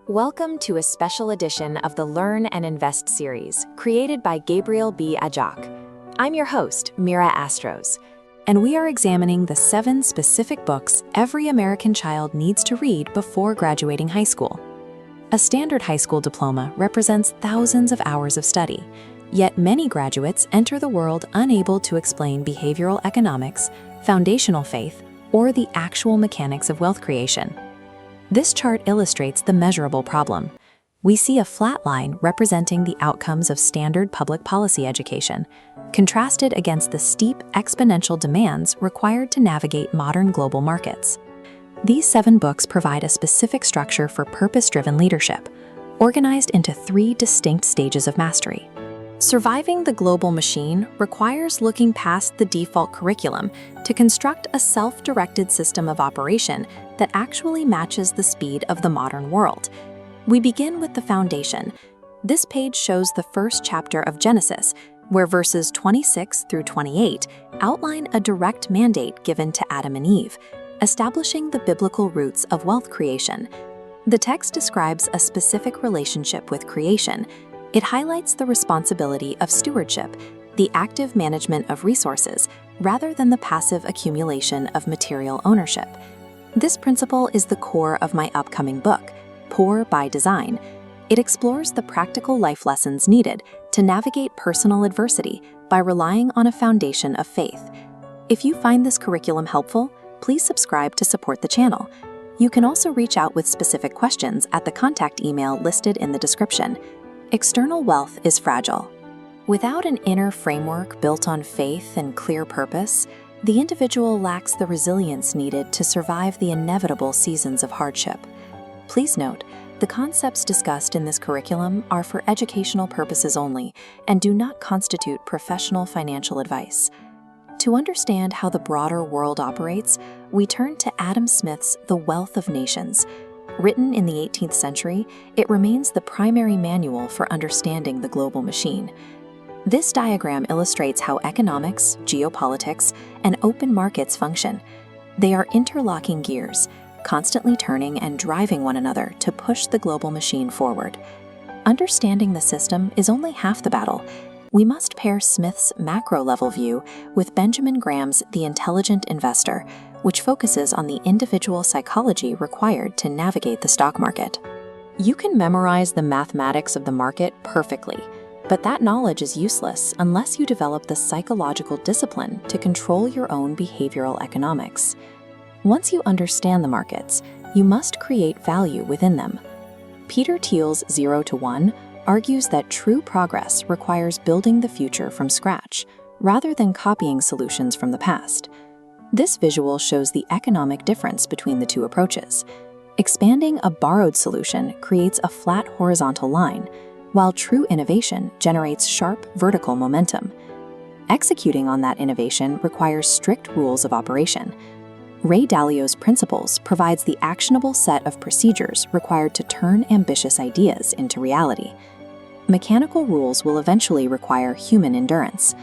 Welcome to a special edition of the Learn and Invest series, created by Gabriel B. Ajak. I'm your host, Mira Astros, and we are examining the 7 specific books every American child needs to read before graduating high school. A standard high school diploma represents thousands of hours of study, yet many graduates enter the world unable to explain behavioral economics, foundational faith, or the actual mechanics of wealth creation. This chart illustrates the measurable problem. We see a flat line representing the outcomes of standard public policy education, contrasted against the steep exponential demands required to navigate modern global markets. These 7 books provide a specific structure for purpose-driven leadership, organized into 3 distinct stages of mastery. Surviving the global machine requires looking past the default curriculum to construct a self-directed system of operation that actually matches the speed of the modern world. We begin with the foundation. This page shows the first chapter of Genesis, where verses 26 through 28 outline a direct mandate given to Adam and Eve, establishing the biblical roots of wealth creation. The text describes a specific relationship with creation. It highlights the responsibility of stewardship, the active management of resources, rather than the passive accumulation of material ownership. This principle is the core of my upcoming book, Poor by Design. It explores the practical life lessons needed to navigate personal adversity by relying on a foundation of faith. If you find this curriculum helpful, please subscribe to support the channel. You can also reach out with specific questions at the contact email listed in the description. External wealth is fragile. Without an inner framework built on faith and clear purpose, the individual lacks the resilience needed to survive the inevitable seasons of hardship. Please note, the concepts discussed in this curriculum are for educational purposes only and do not constitute professional financial advice. To understand how the broader world operates, we turn to Adam Smith's The Wealth of Nations. Written in the 18th century, it remains the primary manual for understanding the global machine. This diagram illustrates how economics, geopolitics, and open markets function. They are interlocking gears, constantly turning and driving one another to push the global machine forward. Understanding the system is only half the battle. We must pair Smith's macro-level view with Benjamin Graham's The Intelligent Investor, which focuses on the individual psychology required to navigate the stock market. You can memorize the mathematics of the market perfectly, but that knowledge is useless unless you develop the psychological discipline to control your own behavioral economics. Once you understand the markets, you must create value within them. Peter Thiel's 0 to 1 argues that true progress requires building the future from scratch, rather than copying solutions from the past. This visual shows the economic difference between the 2 approaches. Expanding a borrowed solution creates a flat horizontal line, while true innovation generates sharp vertical momentum. Executing on that innovation requires strict rules of operation. Ray Dalio's Principles provides the actionable set of procedures required to turn ambitious ideas into reality. Mechanical rules will eventually require human endurance.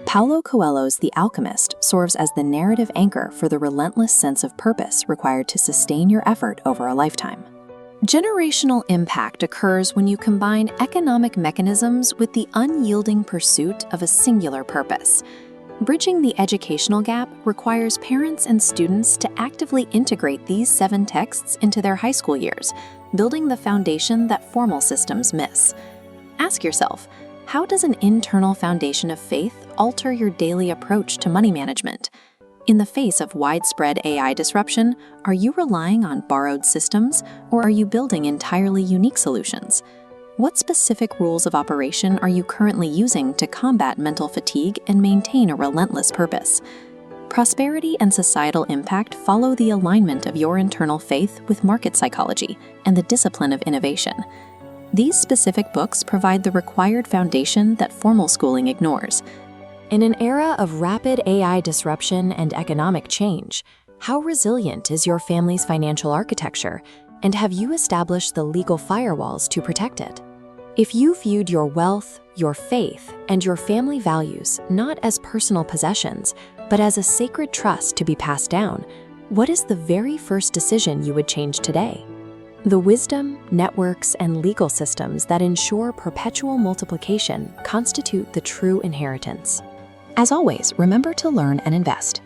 Paulo Coelho's The Alchemist serves as the narrative anchor for the relentless sense of purpose required to sustain your effort over a lifetime. Generational impact occurs when you combine economic mechanisms with the unyielding pursuit of a singular purpose. Bridging the educational gap requires parents and students to actively integrate these 7 texts into their high school years, building the foundation that formal systems miss. Ask yourself, how does an internal foundation of faith alter your daily approach to money management? In the face of widespread AI disruption, are you relying on borrowed systems, or are you building entirely unique solutions? What specific rules of operation are you currently using to combat mental fatigue and maintain a relentless purpose? Prosperity and societal impact follow the alignment of your internal faith with market psychology and the discipline of innovation. These specific books provide the required foundation that formal schooling ignores. In an era of rapid AI disruption and economic change, how resilient is your family's financial architecture, and have you established the legal firewalls to protect it? If you viewed your wealth, your faith, and your family values not as personal possessions, but as a sacred trust to be passed down, what is the very first decision you would change today? The wisdom, networks, and legal systems that ensure perpetual multiplication constitute the true inheritance. As always, remember to learn and invest.